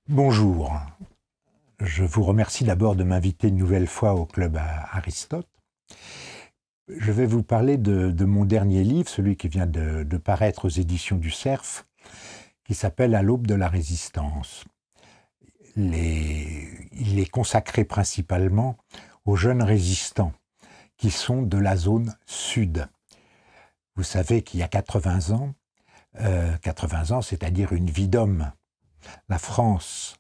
Bonjour, je vous remercie d'abord de m'inviter une nouvelle fois au Club Aristote. Je vais vous parler de mon dernier livre, celui qui vient de paraître aux éditions du Cerf, qui s'appelle « À l'aube de la résistance ». Il est consacré principalement aux jeunes résistants qui sont de la zone sud. Vous savez qu'il y a 80 ans, c'est-à-dire une vie d'homme, la France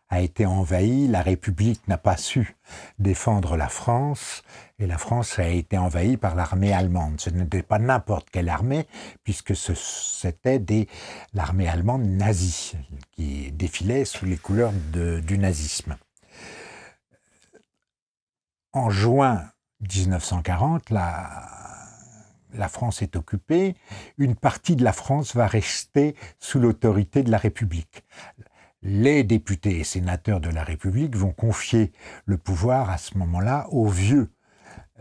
a été envahie, la République n'a pas su défendre la France, et la France a été envahie par l'armée allemande. Ce n'était pas n'importe quelle armée, puisque c'était l'armée allemande nazie, qui défilait sous les couleurs du nazisme. En juin 1940, la France est occupée, une partie de la France va rester sous l'autorité de la République. Les députés et sénateurs de la République vont confier le pouvoir à ce moment-là aux vieux.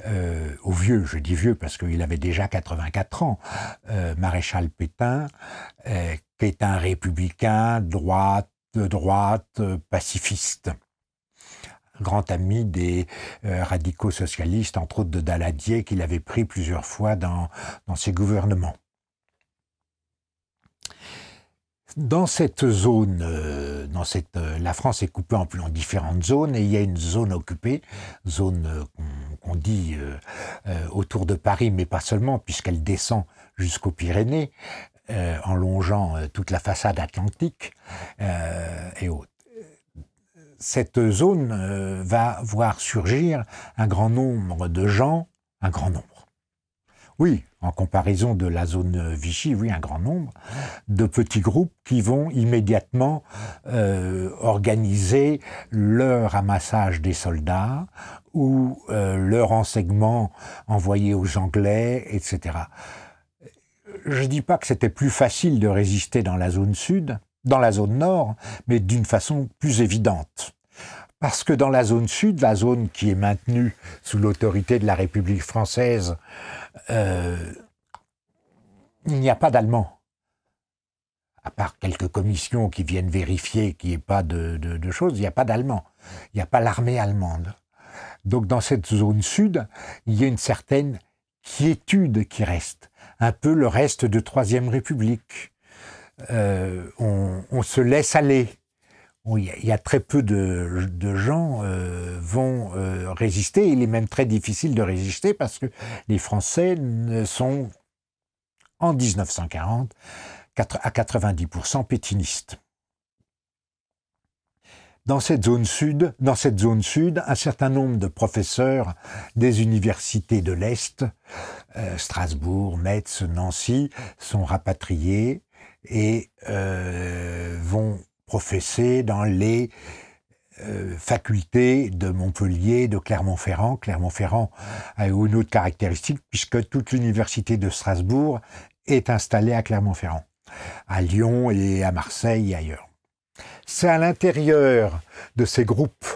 Je dis vieux parce qu'il avait déjà 84 ans, Maréchal Pétain, qui est un républicain de droite, pacifiste, grand ami des radicaux socialistes, entre autres de Daladier, qu'il avait pris plusieurs fois dans ses gouvernements. Dans cette zone, la France est coupée en différentes zones et il y a une zone occupée, zone qu'on dit autour de Paris, mais pas seulement, puisqu'elle descend jusqu'aux Pyrénées, en longeant toute la façade atlantique et autres. Cette zone va voir surgir un grand nombre de gens, oui, en comparaison de la zone Vichy, oui, un grand nombre de petits groupes qui vont immédiatement organiser le ramassage des soldats ou le renseignement envoyé aux Anglais, etc. Je ne dis pas que c'était plus facile de résister dans la zone sud, dans la zone nord, mais d'une façon plus évidente. Parce que dans la zone sud, la zone qui est maintenue sous l'autorité de la République française, il n'y a pas d'Allemands. À part quelques commissions qui viennent vérifier qu'il n'y ait pas de choses, il n'y a pas d'Allemands. Il n'y a pas l'armée allemande. Donc dans cette zone sud, il y a une certaine quiétude qui reste. Un peu le reste de Troisième République. On se laisse aller. Il y a très peu de gens vont résister. Il est même très difficile de résister parce que les Français sont, en 1940, à 90% pétinistes. Dans cette zone sud, un certain nombre de professeurs des universités de l'Est, Strasbourg, Metz, Nancy, sont rapatriés et vont professer dans les facultés de Montpellier, de Clermont-Ferrand. Clermont-Ferrand a une autre caractéristique puisque toute l'université de Strasbourg est installée à Clermont-Ferrand, à Lyon et à Marseille et ailleurs. C'est à l'intérieur de ces groupes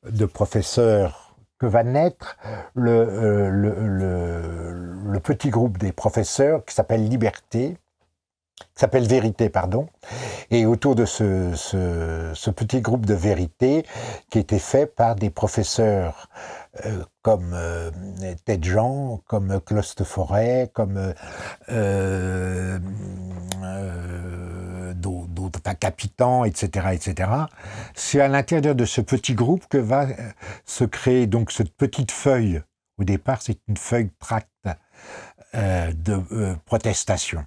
de professeurs que va naître le petit groupe des professeurs qui s'appelle Vérité, pardon, et autour de ce petit groupe de Vérité qui était fait par des professeurs comme Ted Jean, comme Closte Forêt, comme d'autres, Capitan, etc., etc. C'est à l'intérieur de ce petit groupe que va se créer donc cette petite feuille. Au départ, c'est une feuille tract de protestation.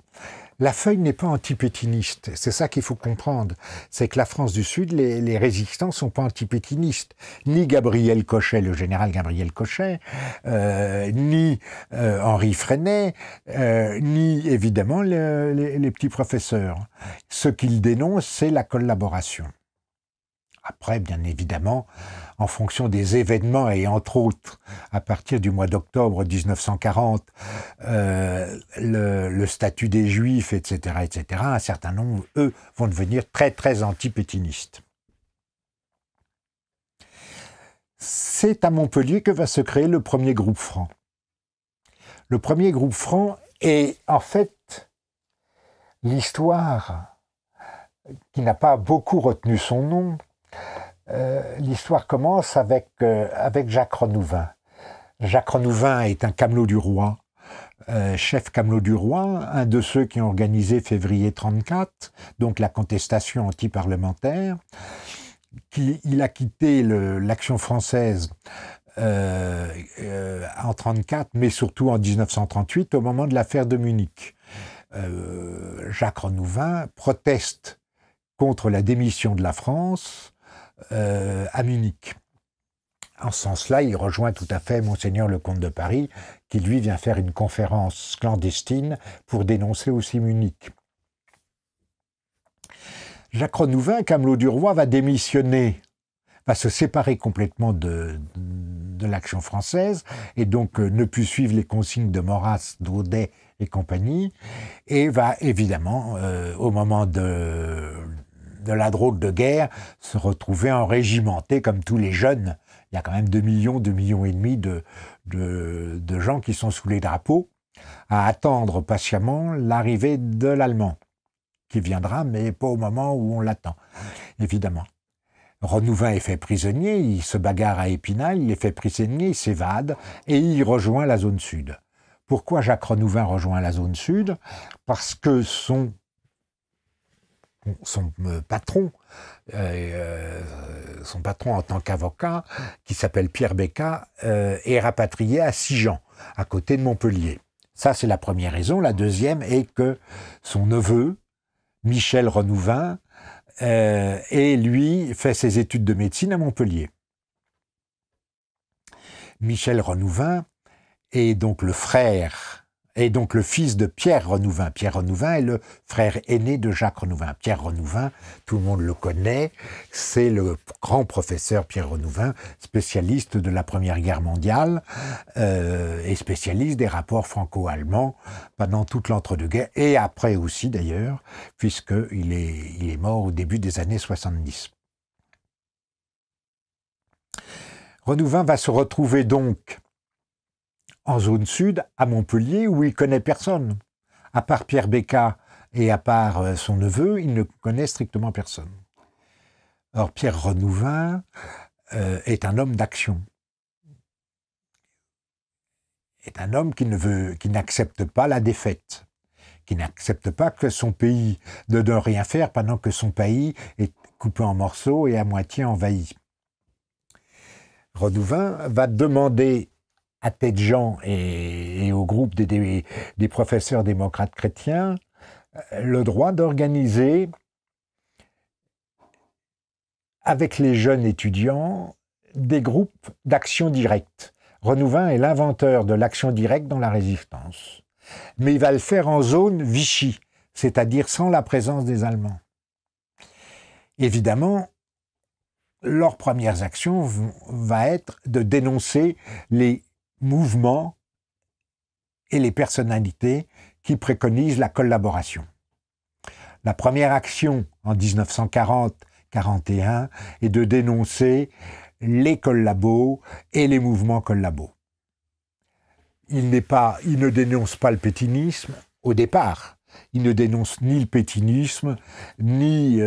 La feuille n'est pas antipétiniste, c'est ça qu'il faut comprendre. C'est que la France du Sud, les résistants ne sont pas antipétinistes. Ni Gabriel Cochet, le général Gabriel Cochet, ni Henri Freinet, ni évidemment les petits professeurs. Ce qu'ils dénoncent, c'est la collaboration. Après, bien évidemment, en fonction des événements, et entre autres, à partir du mois d'octobre 1940, le statut des Juifs, etc., etc., un certain nombre, eux, vont devenir très, très anti-pétinistes. C'est à Montpellier que va se créer le premier groupe franc. Le premier groupe franc est, en fait, l'histoire qui n'a pas beaucoup retenu son nom. L'histoire commence avec Jacques Renouvin. Jacques Renouvin est un camelot du roi, chef camelot du roi, un de ceux qui ont organisé février 34, donc la contestation anti-parlementaire. Il a quitté l'Action française en 34, mais surtout en 1938, au moment de l'affaire de Munich. Jacques Renouvin proteste contre la démission de la France à Munich. En ce sens-là, il rejoint tout à fait Monseigneur le comte de Paris, qui lui vient faire une conférence clandestine pour dénoncer aussi Munich. Jacques Renouvin, camelot du roi, va démissionner, va se séparer complètement de l'Action française, et donc ne plus suivre les consignes de Maurras, d'Audet et compagnie, et va évidemment, au moment de la drôle de guerre, se retrouver enrégimenté comme tous les jeunes. Il y a quand même 2 millions et demi de gens qui sont sous les drapeaux, à attendre patiemment l'arrivée de l'Allemand, qui viendra, mais pas au moment où on l'attend, évidemment. Renouvin est fait prisonnier, il se bagarre à Épinal, il est fait prisonnier, il s'évade, et il rejoint la zone sud. Pourquoi Jacques Renouvin rejoint la zone sud? Parce que son patron en tant qu'avocat, qui s'appelle Pierre Becca, est rapatrié à Sigean, à côté de Montpellier. Ça, c'est la première raison. La deuxième est que son neveu, Michel Renouvin, lui, fait ses études de médecine à Montpellier. Michel Renouvin est donc le fils de Pierre Renouvin. Pierre Renouvin est le frère aîné de Jacques Renouvin. Pierre Renouvin, tout le monde le connaît, c'est le grand professeur Pierre Renouvin, spécialiste de la Première Guerre mondiale et spécialiste des rapports franco-allemands pendant toute l'entre-deux-guerres, et après aussi d'ailleurs, puisqu'il est mort au début des années 70. Renouvin va se retrouver donc en zone sud, à Montpellier, où il ne connaît personne. À part Pierre Becca et à part son neveu, il ne connaît strictement personne. Or, Pierre Renouvin est un homme d'action. Est un homme qui n'accepte pas la défaite, qui n'accepte pas que son pays ne doit rien faire pendant que son pays est coupé en morceaux et à moitié envahi. Renouvin va demander à Tête-Jean et au groupe des professeurs démocrates chrétiens le droit d'organiser avec les jeunes étudiants des groupes d'action directe. Renouvin est l'inventeur de l'action directe dans la résistance. Mais il va le faire en zone Vichy, c'est-à-dire sans la présence des Allemands. Évidemment, leurs premières actions vont être de dénoncer les mouvements et les personnalités qui préconisent la collaboration. La première action en 1940-41 est de dénoncer les collabos et les mouvements collabos. Il ne dénonce pas le pétinisme au départ. Il ne dénonce ni le pétinisme, ni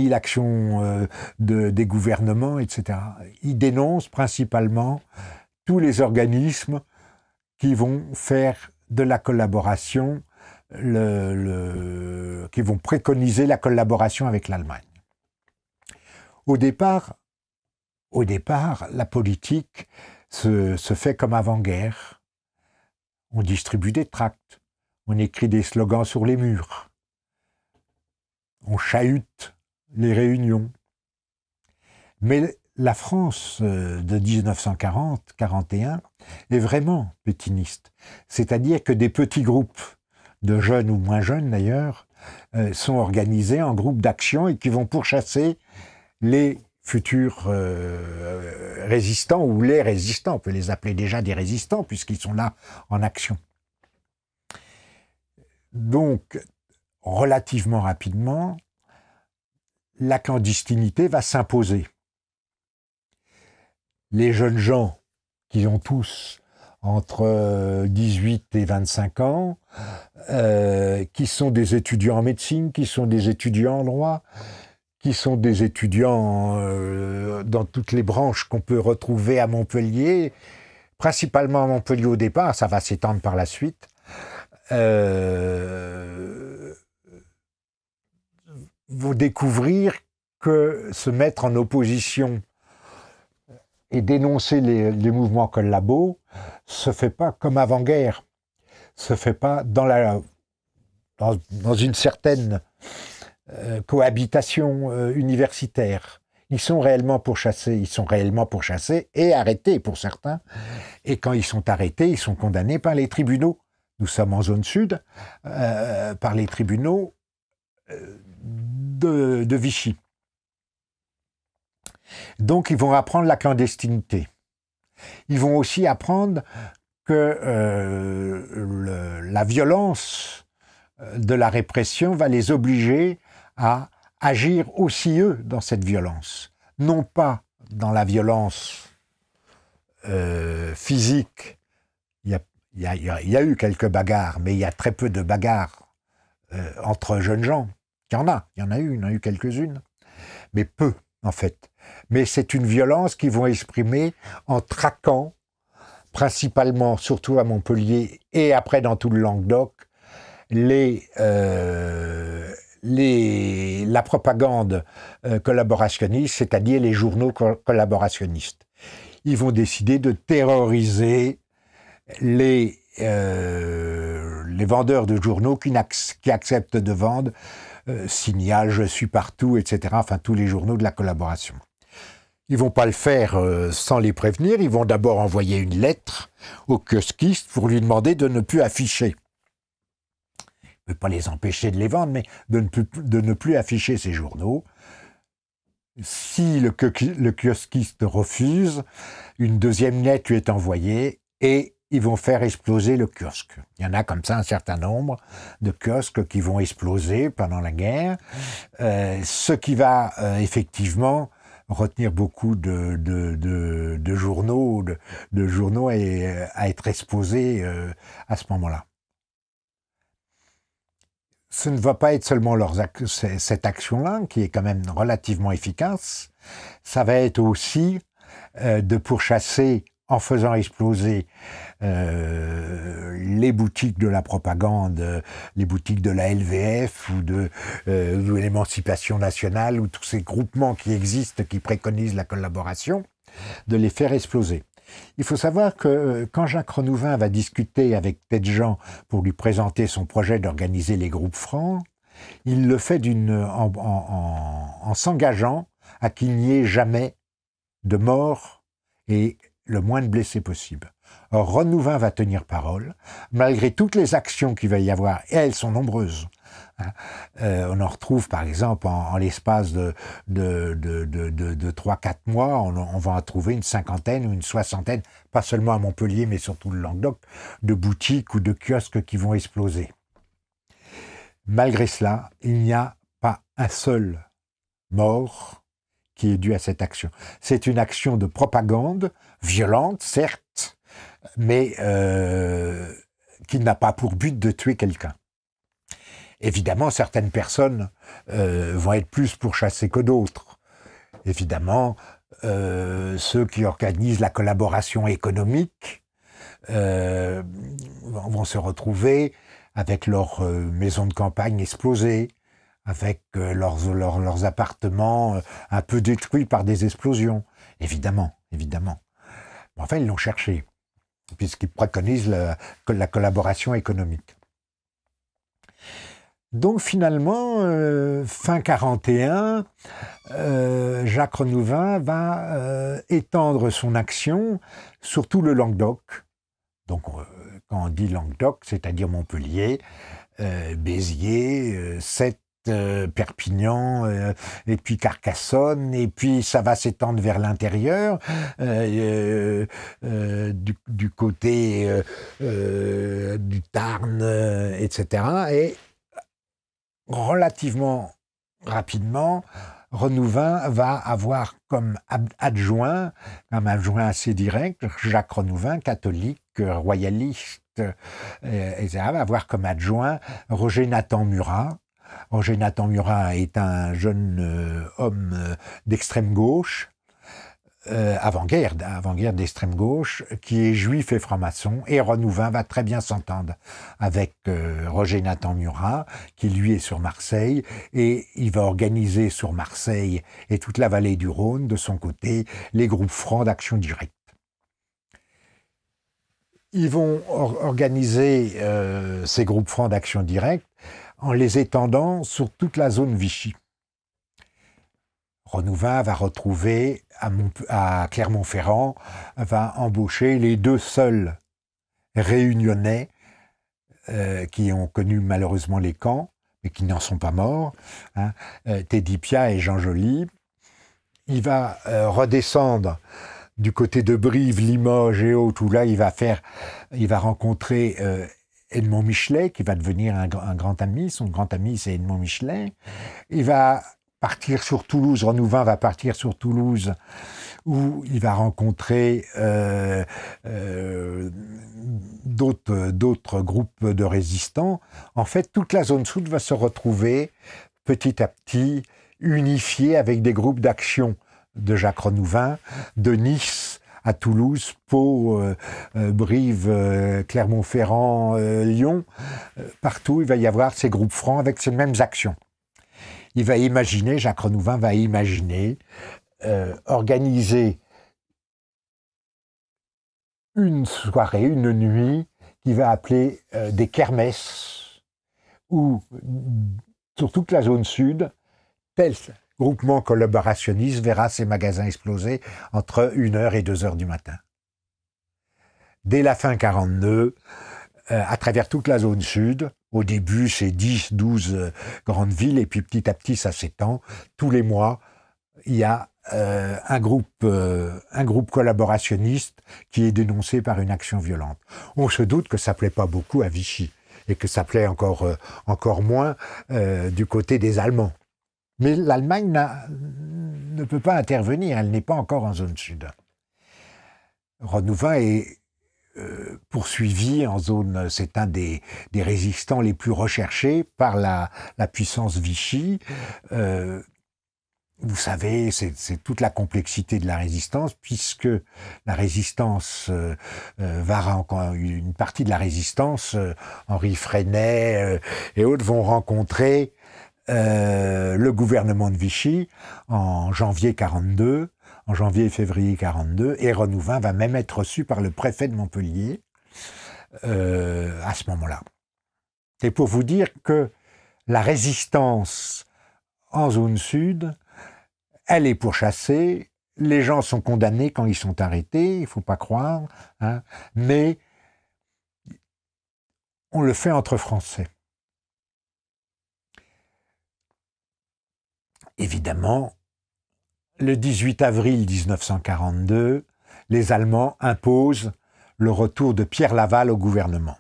l'action des gouvernements, etc. Il dénonce principalement tous les organismes qui vont faire de la collaboration, qui vont préconiser la collaboration avec l'Allemagne. Au départ, la politique se fait comme avant-guerre. On distribue des tracts. On écrit des slogans sur les murs. On chahute les réunions. Mais la France de 1940-41 est vraiment pétiniste. C'est-à-dire que des petits groupes de jeunes ou moins jeunes d'ailleurs sont organisés en groupes d'action et qui vont pourchasser les futurs résistants ou les résistants. On peut les appeler déjà des résistants puisqu'ils sont là en action. Donc, relativement rapidement, la clandestinité va s'imposer. Les jeunes gens qui ont tous entre 18 et 25 ans, qui sont des étudiants en médecine, qui sont des étudiants en droit, qui sont des étudiants dans toutes les branches qu'on peut retrouver à Montpellier, principalement à Montpellier au départ, ça va s'étendre par la suite, vont découvrir que se mettre en opposition et dénoncer les mouvements collabos se fait pas comme avant-guerre, se fait pas dans une certaine cohabitation universitaire. Ils sont réellement pourchassés et arrêtés pour certains. Et quand ils sont arrêtés, ils sont condamnés par les tribunaux. Nous sommes en zone sud, par les tribunaux de Vichy. Donc ils vont apprendre la clandestinité. Ils vont aussi apprendre que la violence de la répression va les obliger à agir aussi eux dans cette violence. Non pas dans la violence physique. Il y a eu quelques bagarres, mais il y a très peu de bagarres entre jeunes gens. Il y en a eu quelques-unes, mais peu en fait. Mais c'est une violence qu'ils vont exprimer en traquant, principalement, surtout à Montpellier et après dans tout le Languedoc, la propagande collaborationniste, c'est-à-dire les journaux collaborationnistes. Ils vont décider de terroriser les vendeurs de journaux qui acceptent de vendre Signal, Je suis partout, etc. Enfin, tous les journaux de la collaboration. Ils vont pas le faire sans les prévenir. Ils vont d'abord envoyer une lettre au kiosquiste pour lui demander de ne plus afficher. Ne pas les empêcher de les vendre, mais de ne plus afficher ces journaux. Si le kiosquiste refuse, une deuxième lettre lui est envoyée et ils vont faire exploser le kiosque. Il y en a comme ça un certain nombre de kiosques qui vont exploser pendant la guerre, ce qui va effectivement retenir beaucoup de journaux, à être exposés à ce moment-là. Ce ne va pas être seulement cette action-là, qui est quand même relativement efficace, ça va être aussi de pourchasser en faisant exploser les boutiques de la propagande, les boutiques de la LVF ou de l'Émancipation nationale, ou tous ces groupements qui existent, qui préconisent la collaboration, de les faire exploser. Il faut savoir que quand Jacques Renouvin va discuter avec Tête-Jean pour lui présenter son projet d'organiser les groupes francs, il le fait en s'engageant à qu'il n'y ait jamais de mort et le moins de blessés possible. Or, Renouvin va tenir parole, malgré toutes les actions qu'il va y avoir, et elles sont nombreuses. On en retrouve, par exemple, en l'espace de 3-4 mois, on va en trouver une cinquantaine ou une soixantaine, pas seulement à Montpellier, mais surtout le Languedoc, de boutiques ou de kiosques qui vont exploser. Malgré cela, il n'y a pas un seul mort qui est dû à cette action. C'est une action de propagande, violente, certes, mais qui n'a pas pour but de tuer quelqu'un. Évidemment, certaines personnes vont être plus pourchassées que d'autres. Évidemment, ceux qui organisent la collaboration économique vont se retrouver avec leurs maisons de campagne explosées, avec leurs appartements un peu détruits par des explosions. Évidemment. Enfin, ils l'ont cherché, puisqu'ils préconisent la collaboration économique. Donc finalement, fin 41, Jacques Renouvin va étendre son action sur tout le Languedoc. Donc quand on dit Languedoc, c'est-à-dire Montpellier, Béziers, Sète, Perpignan, et puis Carcassonne, et puis ça va s'étendre vers l'intérieur, du côté du Tarn, etc. Et relativement rapidement, Renouvin va avoir comme adjoint assez direct, Jacques Renouvin, catholique, royaliste, va avoir comme adjoint Roger Nathan Murat. Roger Nathan Murat est un jeune homme d'extrême gauche, avant-guerre d'extrême gauche, qui est juif et franc-maçon, et Renouvin va très bien s'entendre avec Roger Nathan Murat, qui lui est sur Marseille, et il va organiser sur Marseille et toute la vallée du Rhône, de son côté, les groupes francs d'action directe. Ils vont organiser ces groupes francs d'action directe en les étendant sur toute la zone Vichy. Renouvin va retrouver à Clermont-Ferrand, va embaucher les deux seuls réunionnais qui ont connu malheureusement les camps, mais qui n'en sont pas morts, hein, Teddy Piat et Jean Joly. Il va redescendre du côté de Brive, Limoges et autres, où là il va rencontrer Edmond Michelet, qui va devenir un grand ami. Son grand ami, c'est Edmond Michelet. Il va partir sur Toulouse, Renouvin va partir sur Toulouse, où il va rencontrer d'autres groupes de résistants. En fait, toute la zone sud va se retrouver petit à petit unifiée avec des groupes d'action de Jacques Renouvin, de Nice à Toulouse, Pau, Brive, Clermont-Ferrand, Lyon. Partout, il va y avoir ces groupes francs avec ces mêmes actions. Jacques Renouvin va imaginer organiser une soirée, une nuit, qu'il va appeler des kermesses, où, sur toute la zone sud, tel groupement collaborationniste verra ses magasins exploser entre 1h et 2h du matin. Dès la fin 1942, à travers toute la zone sud, au début c'est 10, 12 grandes villes, et puis petit à petit ça s'étend. Tous les mois, il y a un groupe collaborationniste qui est dénoncé par une action violente. On se doute que ça ne plaît pas beaucoup à Vichy, et que ça plaît encore moins du côté des Allemands. Mais l'Allemagne ne peut pas intervenir, elle n'est pas encore en zone sud. Renouvin est poursuivi en zone, c'est un des résistants les plus recherchés par la puissance Vichy. Vous savez, c'est toute la complexité de la résistance, puisque la résistance une partie de la résistance, Henri Freinet et autres vont rencontrer le gouvernement de Vichy en janvier 42, en janvier et février 42, et Renouvin va même être reçu par le préfet de Montpellier à ce moment-là. C'est pour vous dire que la résistance en zone sud, elle est pourchassée, les gens sont condamnés quand ils sont arrêtés, il ne faut pas croire, hein, mais on le fait entre Français. Évidemment, le 18 avril 1942, les Allemands imposent le retour de Pierre Laval au gouvernement.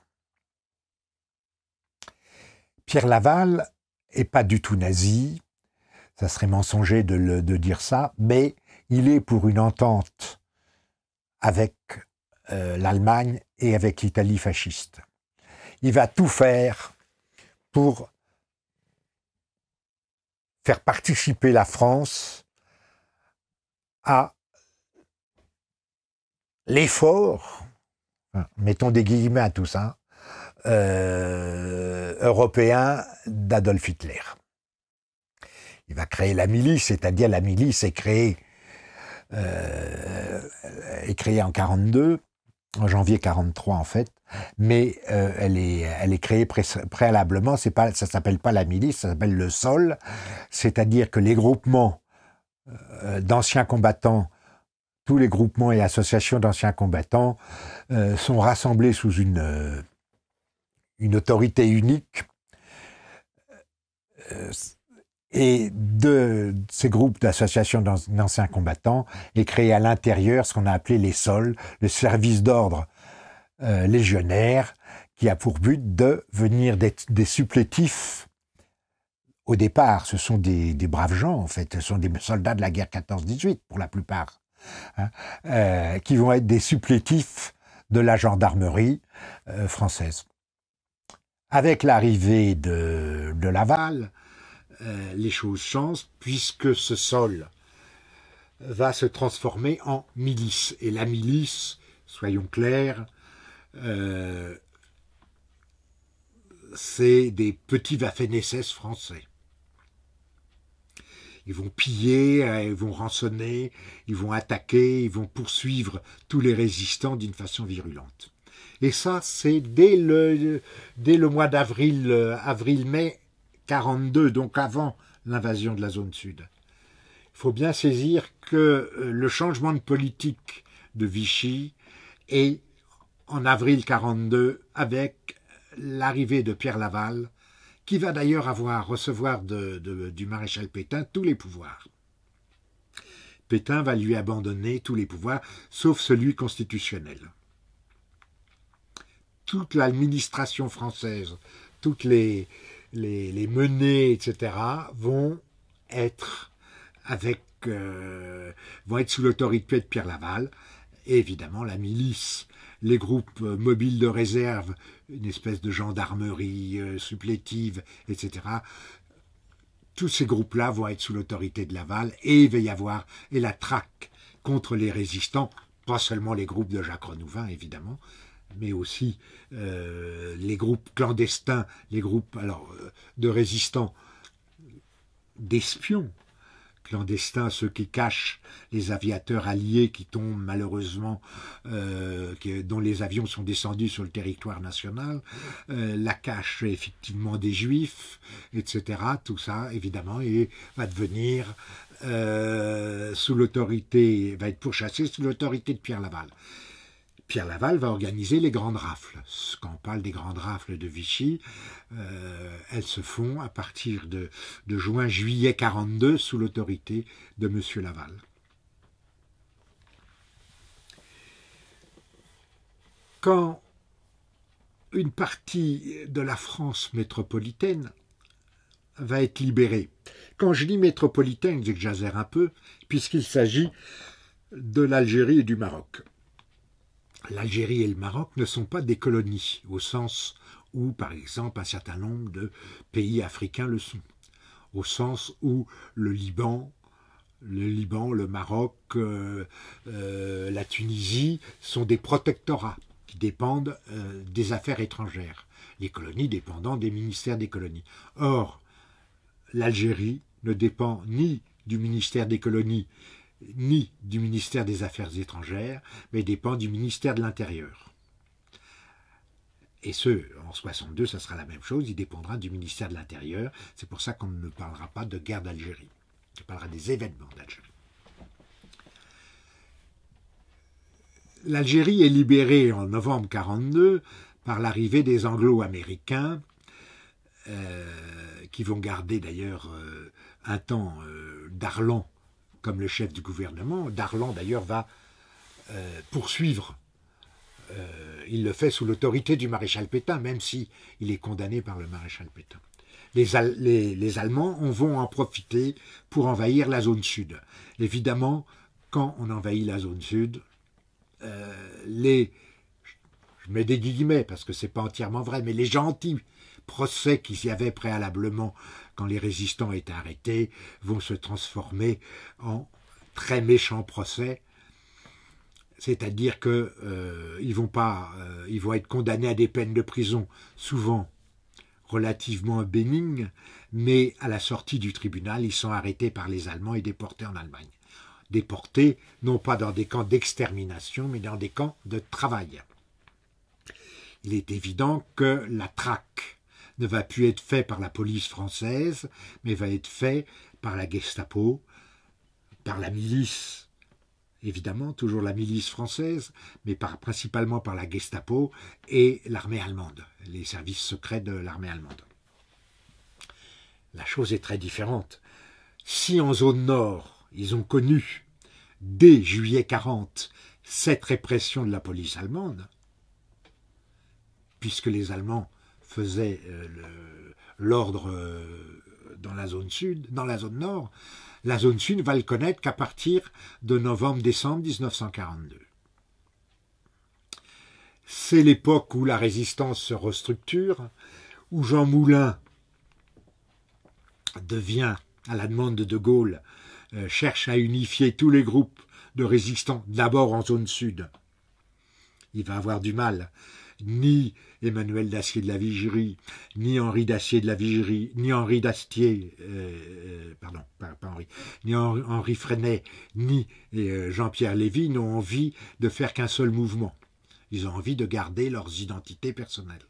Pierre Laval n'est pas du tout nazi, ça serait mensonger de dire ça, mais il est pour une entente avec l'Allemagne et avec l'Italie fasciste. Il va tout faire pour faire participer la France à l'effort, mettons des guillemets à tout ça, européen d'Adolf Hitler. Il va créer la milice, c'est-à-dire la milice est créée en 1942, en janvier 1943 en fait, mais elle est créée préalablement, ça s'appelle pas la milice, ça s'appelle le SOL, c'est-à-dire que les groupements d'anciens combattants, tous les groupements et associations d'anciens combattants sont rassemblés sous une autorité unique, et de ces groupes d'associations d'anciens combattants est créé à l'intérieur ce qu'on a appelé les SOL, le service d'ordre légionnaire, qui a pour but de venir des supplétifs. Au départ, ce sont des braves gens, en fait, ce sont des soldats de la guerre 14-18 pour la plupart, hein, qui vont être des supplétifs de la gendarmerie française. Avec l'arrivée de Laval, les choses changent puisque ce sol va se transformer en milice. Et la milice, soyons clairs, c'est des petits Waffen-SS français. Ils vont piller, ils vont rançonner, ils vont attaquer, ils vont poursuivre tous les résistants d'une façon virulente. Et ça, c'est dès le mois d'avril, avril-mai 42, donc avant l'invasion de la zone sud. Il faut bien saisir que le changement de politique de Vichy est en avril 42 avec l'arrivée de Pierre Laval, qui va d'ailleurs recevoir du maréchal Pétain tous les pouvoirs. Pétain va lui abandonner tous les pouvoirs, sauf celui constitutionnel. Toute l'administration française, toutes les menées, etc., vont être sous l'autorité de Pierre Laval, et évidemment la milice, les groupes mobiles de réserve, une espèce de gendarmerie supplétive, etc. Tous ces groupes-là vont être sous l'autorité de Laval, et il va y avoir la traque contre les résistants, pas seulement les groupes de Jacques Renouvin, évidemment, mais aussi les groupes clandestins, les groupes de résistants, d'espions clandestins, ceux qui cachent les aviateurs alliés qui tombent malheureusement, dont les avions sont descendus sur le territoire national, la cache effectivement des Juifs, etc. Tout ça, évidemment, et va devenir sous l'autorité, va être pourchassé sous l'autorité de Pierre Laval. Pierre Laval va organiser les grandes rafles. Quand on parle des grandes rafles de Vichy, elles se font à partir de juin-juillet 42 sous l'autorité de M. Laval. Quand une partie de la France métropolitaine va être libérée, quand je dis métropolitaine, j'exagère un peu, puisqu'il s'agit de l'Algérie et du Maroc. L'Algérie et le Maroc ne sont pas des colonies, au sens où, par exemple, un certain nombre de pays africains le sont, au sens où le Liban, le Maroc, la Tunisie sont des protectorats qui dépendent des affaires étrangères, les colonies dépendant des ministères des colonies. Or, l'Algérie ne dépend ni du ministère des colonies, ni du ministère des Affaires étrangères, mais dépend du ministère de l'Intérieur. Et en 62, ça sera la même chose, il dépendra du ministère de l'Intérieur. C'est pour ça qu'on ne parlera pas de guerre d'Algérie. On parlera des événements d'Algérie. L'Algérie est libérée en novembre 42 par l'arrivée des Anglo-Américains, qui vont garder d'ailleurs un temps Darlan comme le chef du gouvernement. Darlan d'ailleurs va poursuivre. Il le fait sous l'autorité du maréchal Pétain, même si il est condamné par le maréchal Pétain. Les Allemands vont en profiter pour envahir la zone sud. Évidemment, quand on envahit la zone sud, je mets des guillemets parce que c'est pas entièrement vrai, mais les gentils procès qu'il y avait préalablement quand les résistants étaient arrêtés vont se transformer en très méchants procès, c'est-à-dire que ils vont être condamnés à des peines de prison souvent relativement bénignes, mais à la sortie du tribunal, ils sont arrêtés par les Allemands et déportés en Allemagne. Déportés non pas dans des camps d'extermination, mais dans des camps de travail. Il est évident que la traque ne va plus être faite par la police française, mais va être faite par la Gestapo, par la milice, évidemment, toujours la milice française, mais principalement par la Gestapo et l'armée allemande, les services secrets de l'armée allemande. La chose est très différente. Si en zone nord, ils ont connu, dès juillet 40, cette répression de la police allemande, puisque les Allemands faisaient l'ordre dans la zone sud, dans la zone nord, la zone sud va le connaître qu'à partir de novembre-décembre 1942. C'est l'époque où la résistance se restructure, où Jean Moulin devient, à la demande de De Gaulle, cherche à unifier tous les groupes de résistants, d'abord en zone sud. Il va avoir du mal. Ni Emmanuel Dacier de la Vigerie, ni Henri Dacier de la Vigerie, ni Henri Dastier, pardon, pas Henri, ni Henri Freinet, ni Jean-Pierre Lévy n'ont envie de faire qu'un seul mouvement. Ils ont envie de garder leurs identités personnelles.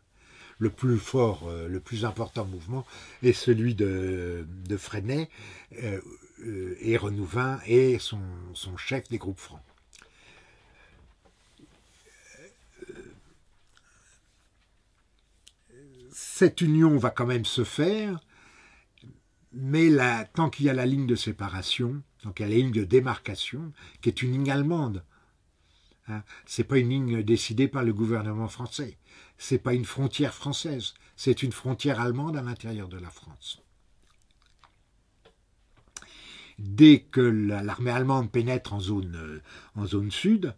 Le plus fort, le plus important mouvement est celui de Freinet et Renouvin et son chef des groupes francs. Cette union va quand même se faire, mais tant qu'il y a la ligne de séparation, tant qu'il y a la ligne de démarcation, qui est une ligne allemande, hein, ce n'est pas une ligne décidée par le gouvernement français, ce n'est pas une frontière française, c'est une frontière allemande à l'intérieur de la France. Dès que l'armée allemande pénètre en zone sud,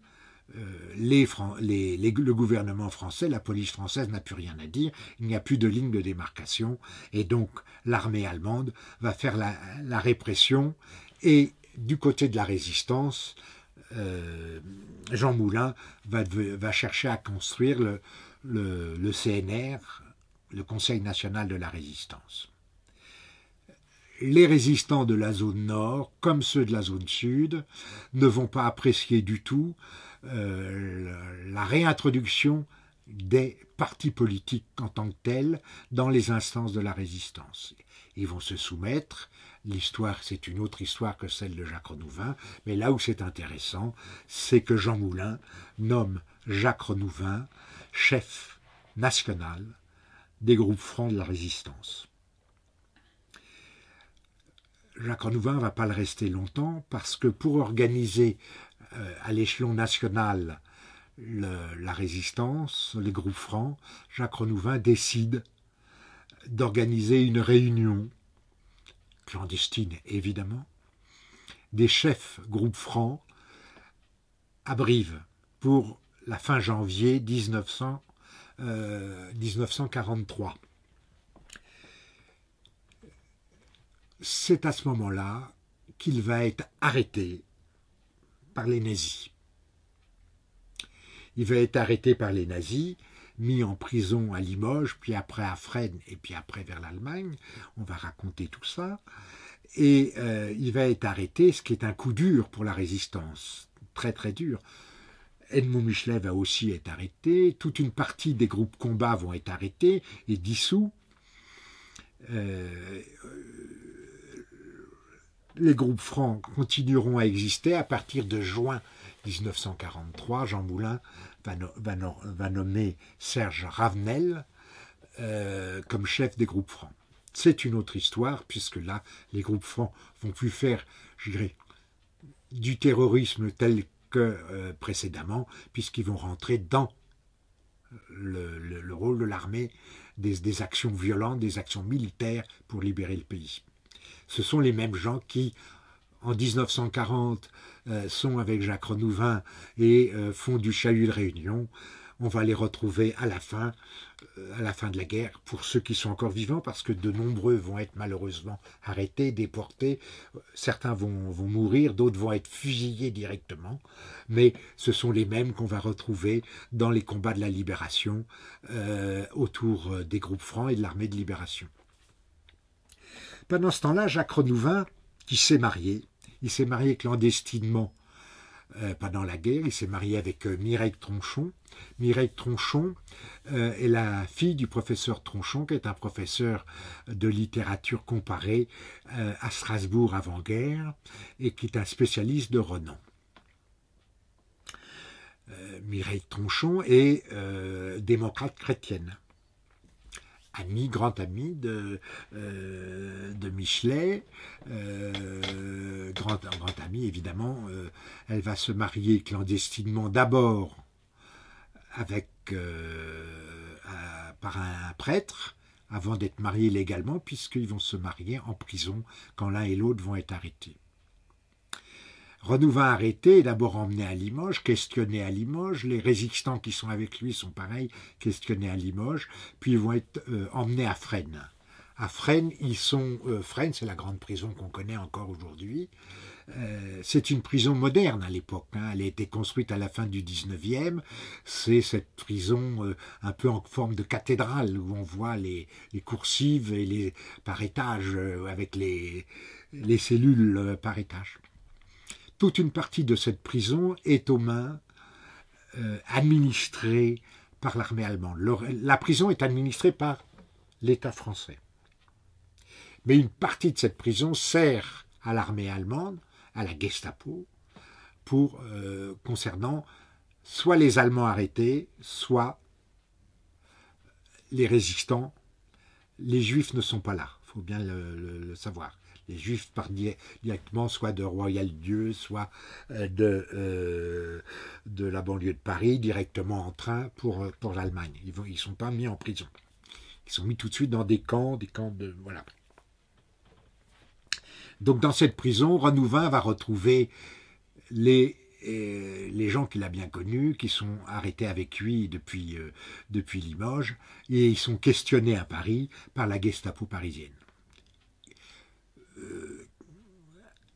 le gouvernement français, la police française n'a plus rien à dire, il n'y a plus de ligne de démarcation, et donc l'armée allemande va faire la répression, et du côté de la résistance, Jean Moulin va chercher à construire le CNR, le Conseil national de la résistance. Les résistants de la zone nord, comme ceux de la zone sud, ne vont pas apprécier du tout la réintroduction des partis politiques en tant que tels dans les instances de la résistance. Ils vont se soumettre. L'histoire, c'est une autre histoire que celle de Jacques Renouvin, mais là où c'est intéressant, c'est que Jean Moulin nomme Jacques Renouvin chef national des groupes francs de la résistance. Jacques Renouvin ne va pas le rester longtemps parce que pour organiser à l'échelon national la résistance, les groupes francs, Jacques Renouvin décide d'organiser une réunion, clandestine évidemment, des chefs groupes francs à Brive pour la fin janvier 1943. C'est à ce moment-là qu'il va être arrêté par les nazis. Il va être arrêté par les nazis, mis en prison à Limoges, puis après à Fresnes, et puis après vers l'Allemagne. On va raconter tout ça. Et il va être arrêté, ce qui est un coup dur pour la résistance, très très dur. Edmond Michelet va aussi être arrêté, toute une partie des groupes combat vont être arrêtés et dissous. Les groupes francs continueront à exister à partir de juin 1943. Jean Moulin va nommer Serge Ravenel comme chef des groupes francs. C'est une autre histoire, puisque là, les groupes francs vont plus faire, je dirais, du terrorisme tel que précédemment, puisqu'ils vont rentrer dans le rôle de l'armée, des actions violentes, des actions militaires pour libérer le pays. Ce sont les mêmes gens qui, en 1940, sont avec Jacques Renouvin et font du chahut de Réunion. On va les retrouver à la fin de la guerre, pour ceux qui sont encore vivants, parce que de nombreux vont être malheureusement arrêtés, déportés. Certains vont mourir, d'autres vont être fusillés directement. Mais ce sont les mêmes qu'on va retrouver dans les combats de la libération autour des groupes francs et de l'armée de libération. Pendant ce temps-là, Jacques Renouvin, qui s'est marié, il s'est marié clandestinement pendant la guerre, il s'est marié avec Mireille Tronchon. Mireille Tronchon est la fille du professeur Tronchon, qui est un professeur de littérature comparée à Strasbourg avant-guerre, et qui est un spécialiste de renom. Mireille Tronchon est démocrate chrétienne. Grande amie de Michelet, grande amie évidemment. Elle va se marier clandestinement d'abord par un prêtre, avant d'être mariés légalement, puisqu'ils vont se marier en prison quand l'un et l'autre vont être arrêtés. Renouvin arrêté est d'abord emmené à Limoges, questionné à Limoges. Les résistants qui sont avec lui sont pareils, questionnés à Limoges. Puis ils vont être emmenés à Fresnes. À Fresnes, Fresnes, c'est la grande prison qu'on connaît encore aujourd'hui. C'est une prison moderne à l'époque. Elle a été construite à la fin du 19e. C'est cette prison un peu en forme de cathédrale où on voit les coursives et par étage avec les cellules par étage. Toute une partie de cette prison est aux mains administrée par l'armée allemande. La prison est administrée par l'État français. Mais une partie de cette prison sert à l'armée allemande, à la Gestapo, concernant soit les Allemands arrêtés, soit les résistants. Les Juifs ne sont pas là, il faut bien le savoir. Les Juifs partent directement soit de Royal-Dieu, soit de la banlieue de Paris, directement en train pour l'Allemagne. Ils ne sont pas mis en prison. Ils sont mis tout de suite dans des camps de... Voilà. Donc dans cette prison, Renouvin va retrouver les gens qu'il a bien connus, qui sont arrêtés avec lui depuis Limoges, et ils sont questionnés à Paris par la Gestapo parisienne.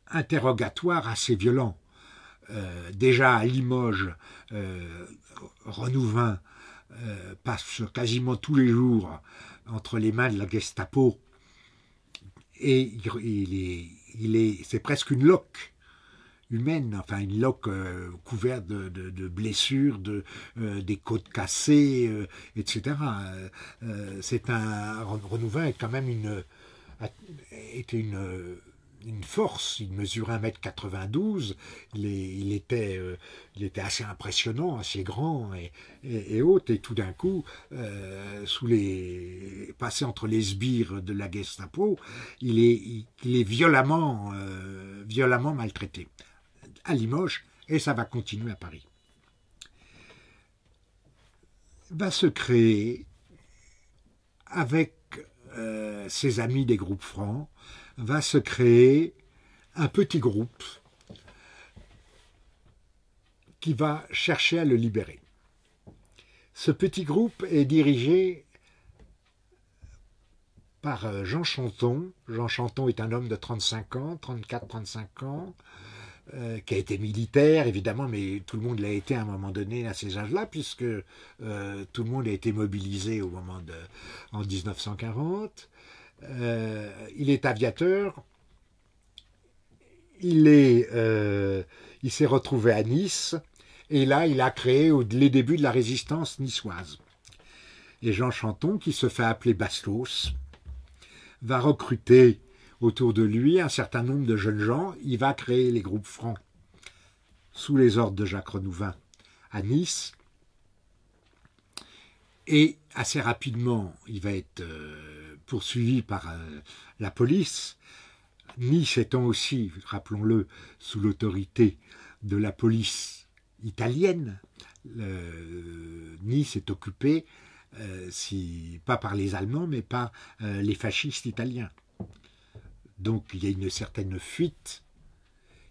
Interrogatoire assez violent. Déjà à Limoges, Renouvin passe quasiment tous les jours entre les mains de la Gestapo, et c'est presque une loque humaine, enfin une loque couverte de blessures, des côtes cassées, etc. Renouvin est quand même était une force. Il mesurait 1,92 m, il était assez impressionnant, assez grand et haut, et tout d'un coup, passé entre les sbires de la Gestapo, il est violemment maltraité à Limoges, et ça va continuer à Paris. Va se créer, avec ses amis des groupes francs, va se créer un petit groupe qui va chercher à le libérer. Ce petit groupe est dirigé par Jean Chanton. Jean Chanton est un homme de 34-35 ans, qui a été militaire, évidemment, mais tout le monde l'a été à un moment donné à ces âges-là, puisque tout le monde a été mobilisé en 1940. Il est aviateur. Il s'est retrouvé à Nice, et là, il a créé les débuts de la résistance niçoise. Et Jean Chanton, qui se fait appeler Bastos, va recruter autour de lui un certain nombre de jeunes gens. Il va créer les groupes francs sous les ordres de Jacques Renouvin à Nice. Et assez rapidement, il va être poursuivi par la police. Nice étant aussi, rappelons-le, sous l'autorité de la police italienne. Nice est occupée, pas par les Allemands, mais par les fascistes italiens. Donc il y a une certaine fuite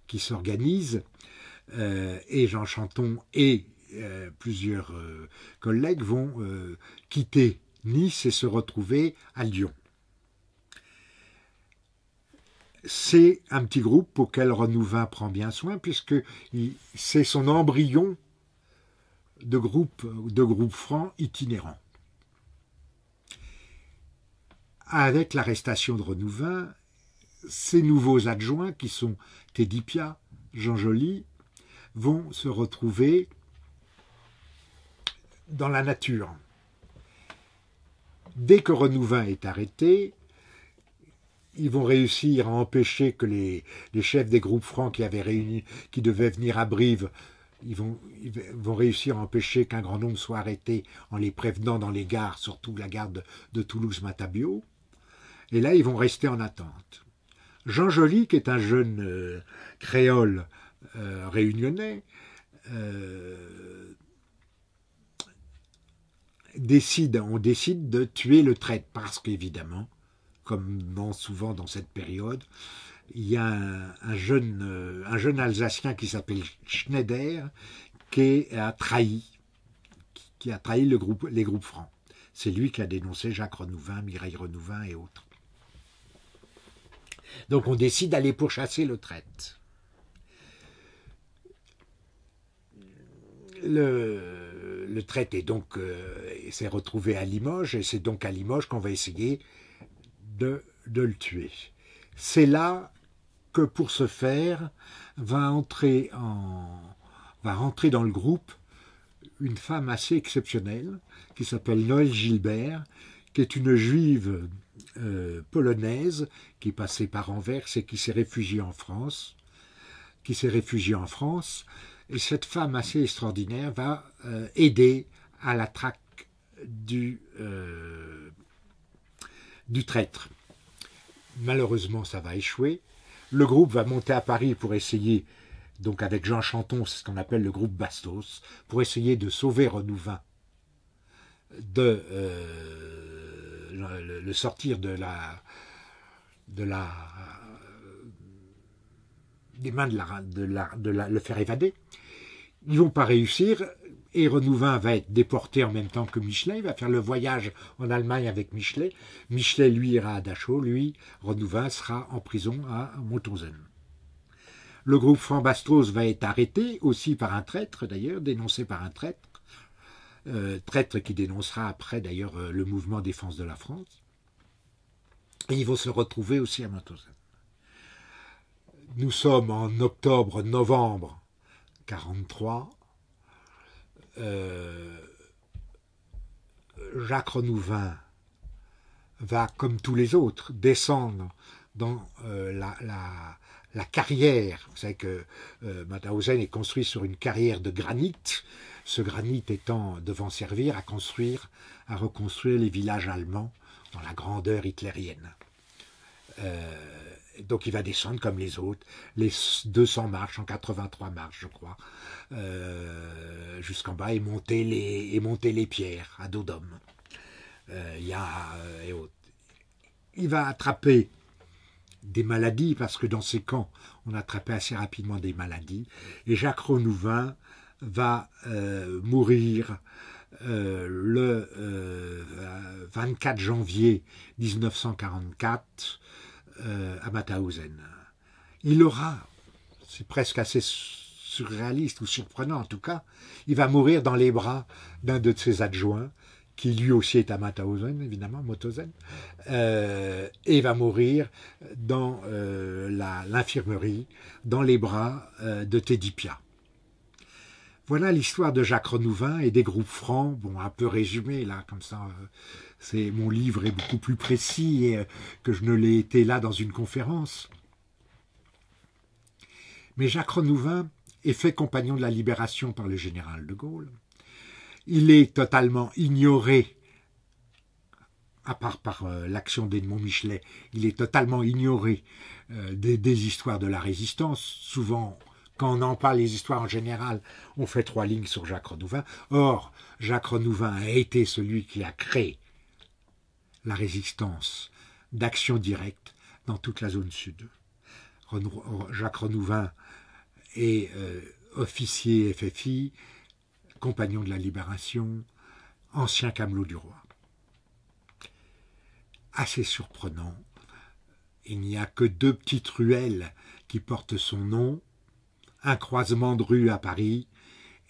qui s'organise, et Jean Chanton et plusieurs collègues vont quitter Nice et se retrouver à Lyon. C'est un petit groupe auquel Renouvin prend bien soin, puisque c'est son embryon de groupe franc itinérant. Avec l'arrestation de Renouvin, ses nouveaux adjoints, qui sont Teddy Piat, Jean Joly, vont se retrouver dans la nature. Dès que Renouvin est arrêté, ils vont réussir à empêcher que les chefs des groupes francs qui devaient venir à Brive, ils vont réussir à empêcher qu'un grand nombre soit arrêté en les prévenant dans les gares, surtout la gare de Toulouse-Matabio. Et là, ils vont rester en attente. Jean Joly, qui est un jeune créole réunionnais, on décide de tuer le traître, parce qu'évidemment, comme souvent dans cette période, il y a un jeune Alsacien qui s'appelle Schneider qui a trahi les groupes francs. C'est lui qui a dénoncé Jacques Renouvin, Mireille Renouvin et autres. Donc on décide d'aller pourchasser le traître. Le traître est donc s'est retrouvé à Limoges, et c'est donc à Limoges qu'on va essayer de le tuer. C'est là que pour ce faire va entrer dans le groupe une femme assez exceptionnelle qui s'appelle Noël Gilbert, qui est une juive polonaise qui est passée par Anvers et qui s'est réfugiée en France. Et cette femme assez extraordinaire va aider à la traque du traître. Malheureusement, ça va échouer. Le groupe va monter à Paris pour essayer, donc avec Jean Chanton, c'est ce qu'on appelle le groupe Bastos, pour essayer de sauver Renouvin, de le sortir des mains le faire évader. Ils ne vont pas réussir, et Renouvin va être déporté en même temps que Michelet. Il va faire le voyage en Allemagne avec Michelet. Michelet, lui, ira à Dachau. Lui, Renouvin, sera en prison à Mauthausen. Le groupe franc Bastos va être arrêté, aussi par un traître d'ailleurs, dénoncé par un traître. Traître qui dénoncera après d'ailleurs le mouvement Défense de la France. Et ils vont se retrouver aussi à Mauthausen. Nous sommes en octobre-novembre 1943. Jacques Renouvin va, comme tous les autres, descendre dans la carrière. Vous savez que Mauthausen est construit sur une carrière de granit, ce granit étant devant servir à reconstruire les villages allemands dans la grandeur hitlérienne. Donc il va descendre comme les autres, les 200 marches, en 83 marches je crois, jusqu'en bas et monter les pierres à dos d'homme. Il va attraper des maladies, parce que dans ces camps, on attrapait assez rapidement des maladies, et Jacques Renouvin va mourir le 24 janvier 1944 à Mauthausen. Il aura, c'est presque assez surréaliste ou surprenant en tout cas, il va mourir dans les bras d'un de ses adjoints, qui lui aussi est à Mauthausen, évidemment, et va mourir dans l'infirmerie, dans les bras de Teddy Piat. Voilà l'histoire de Jacques Renouvin et des groupes francs, bon, un peu résumé là, comme ça. Mon livre est beaucoup plus précis que je ne l'ai été là dans une conférence. Mais Jacques Renouvin est fait compagnon de la libération par le général de Gaulle. Il est totalement ignoré, à part par l'action d'Edmond Michelet, il est totalement ignoré des histoires de la résistance. Souvent, quand on en parle, les histoires en général, on fait 3 lignes sur Jacques Renouvin. Or, Jacques Renouvin a été celui qui a créé la résistance d'action directe dans toute la zone sud. Jacques Renouvin est officier FFI, compagnon de la Libération, ancien camelot du roi. Assez surprenant, il n'y a que 2 petites ruelles qui portent son nom, un croisement de rue à Paris,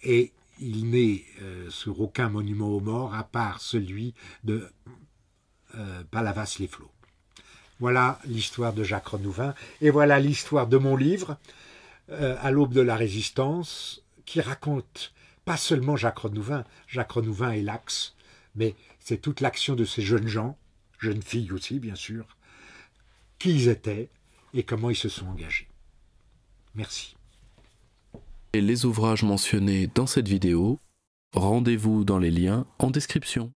et il n'est sur aucun monument aux morts, à part celui de Palavas-les-Flots. Voilà l'histoire de Jacques Renouvin, et voilà l'histoire de mon livre, À l'aube de la résistance, qui raconte pas seulement Jacques Renouvin est l'axe, mais c'est toute l'action de ces jeunes gens, jeunes filles aussi bien sûr, qui ils étaient et comment ils se sont engagés. Merci. Et les ouvrages mentionnés dans cette vidéo, rendez-vous dans les liens en description.